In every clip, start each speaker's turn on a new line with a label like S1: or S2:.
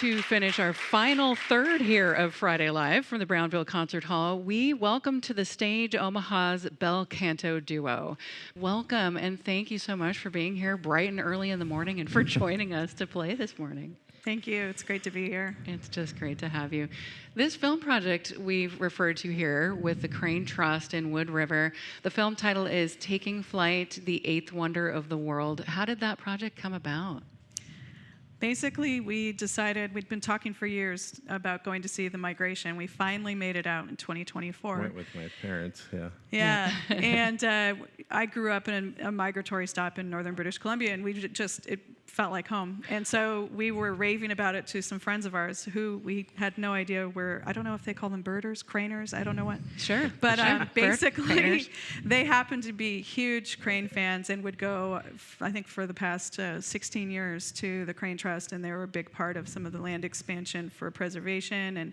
S1: to finish our final third here of Friday Live from the Brownville Concert Hall, we welcome to the stage Omaha's Bel Canto Duo. Welcome, and thank you so much for being here bright and early in the morning and for joining us to play this morning.
S2: Thank you. It's great to be here.
S1: It's just great to have you. This film project we've referred to here with the Crane Trust in Wood River, the film title is Taking Flight, the Eighth Wonder of the World. How did that project come about?
S2: Basically, we decided, we'd been talking for years about going to see The Migration. We finally made it out in 2024.
S3: Went with my parents, yeah.
S2: Yeah, and I grew up in a migratory stop in northern British Columbia, and it felt like home. And so we were raving about it to some friends of ours who we had no idea were, I don't know if they call them birders, craners, I don't know what.
S1: Sure.
S2: But
S1: sure.
S2: basically, they happened to be huge Crane fans and would go, I think for the past 16 years, to the Crane Trust, and they were a big part of some of the land expansion for preservation. And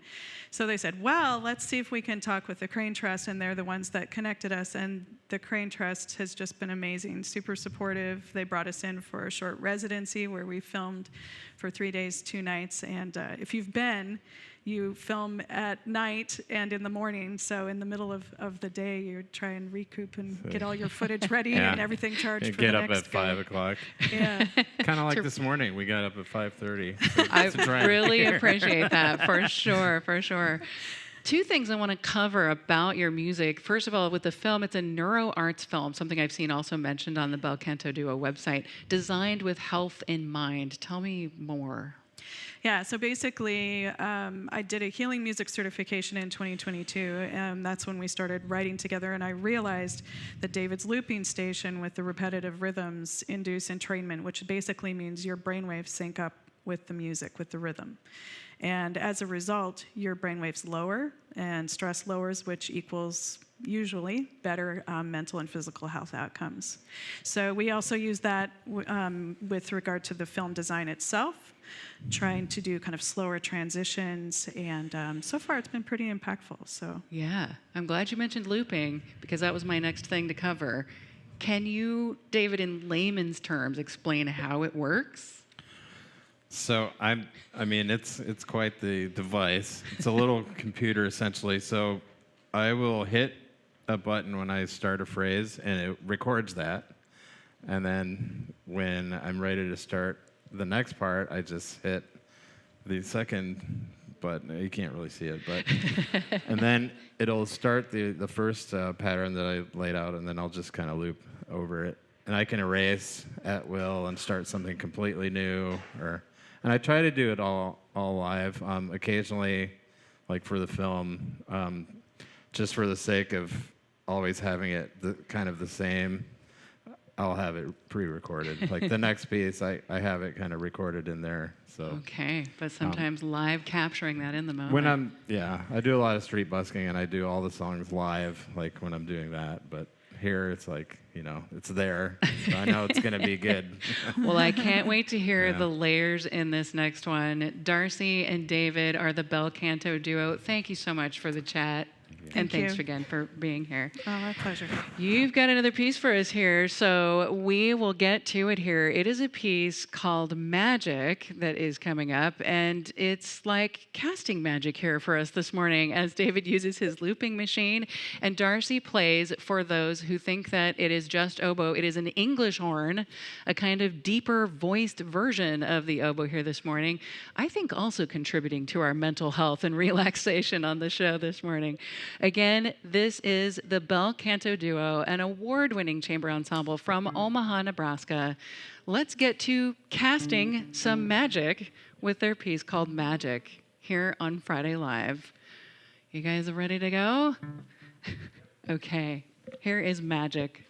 S2: so they said, well, let's see if we can talk with the Crane Trust, and they're the ones that connected us. And the Crane Trust has just been amazing, super supportive. They brought us in for a short residency where we filmed for 3 days, 2 nights. And if you've been, you film at night and in the morning. So in the middle of the day, you try and recoup and get all your footage ready and everything charged
S3: And
S2: for the
S3: get up
S2: next
S3: at 5 o'clock.
S2: Yeah.
S3: Kind of like this morning. We got up at 5:30.
S1: I really appreciate that, for sure, for sure. 2 things I want to cover about your music. First of all, with the film, it's a neuro arts film, something I've seen also mentioned on the Bel Canto Duo website, designed with health in mind. Tell me more.
S2: Yeah, so basically, I did a healing music certification in 2022, and that's when we started writing together, and I realized that David's looping station with the repetitive rhythms induce entrainment, which basically means your brainwaves sync up with the music, with the rhythm. And as a result, your brainwaves lower, and stress lowers, which equals usually better mental and physical health outcomes. So we also use that with regard to the film design itself, trying to do kind of slower transitions, and so far it's been pretty impactful. So
S1: Yeah, I'm glad you mentioned looping, because that was my next thing to cover. Can you, David, in layman's terms, explain how it works?
S3: So I mean, it's quite the device. It's a little computer essentially. So I will hit a button when I start a phrase, and it records that. And then when I'm ready to start the next part, I just hit the second button. You can't really see it, but and then it'll start the first pattern that I laid out, and then I'll just kind of loop over it. And I can erase at will and start something completely new, and I try to do it all live. Occasionally, like for the film, just for the sake of always having it kind of the same, I'll have it pre-recorded. Like the next piece, I have it kind of recorded in there. So
S1: Okay, but sometimes live capturing that in the moment.
S3: when I do a lot of street busking, and I do all the songs live, like when I'm doing that. But here, it's like, it's there. So I know it's going to be good.
S1: Well, I can't wait to hear
S3: Yeah.
S1: the layers in this next one. Darcy and David are the Bel Canto Duo. Thank you so much for the chat. And
S2: Thank
S1: thanks
S2: you.
S1: again for being here.
S2: oh, my pleasure.
S1: You've got another piece for us here, so we will get to it here. It is a piece called Magic that is coming up, and it's like casting magic here for us this morning as David uses his looping machine, and Darcy plays, for those who think that it is just oboe, it is an English horn, a kind of deeper voiced version of the oboe here this morning. I think also contributing to our mental health and relaxation on the show this morning. Again, this is the Bel Canto Duo, an award-winning chamber ensemble from Omaha, Nebraska. Let's get to casting some magic with their piece called Magic here on Friday Live. You guys ready to go? Okay, here is Magic.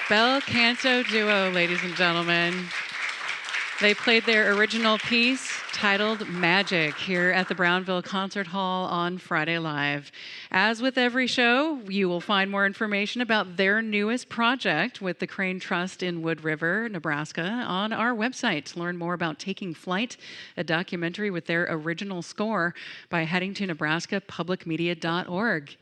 S1: Bel Canto Duo, ladies and gentlemen. They played their original piece titled Magic here at the Brownville Concert Hall on Friday Live. As with every show, you will find more information about their newest project with the Crane Trust in Wood River, Nebraska, on our website. To learn more about Taking Flight, a documentary with their original score, by heading to nebraskapublicmedia.org.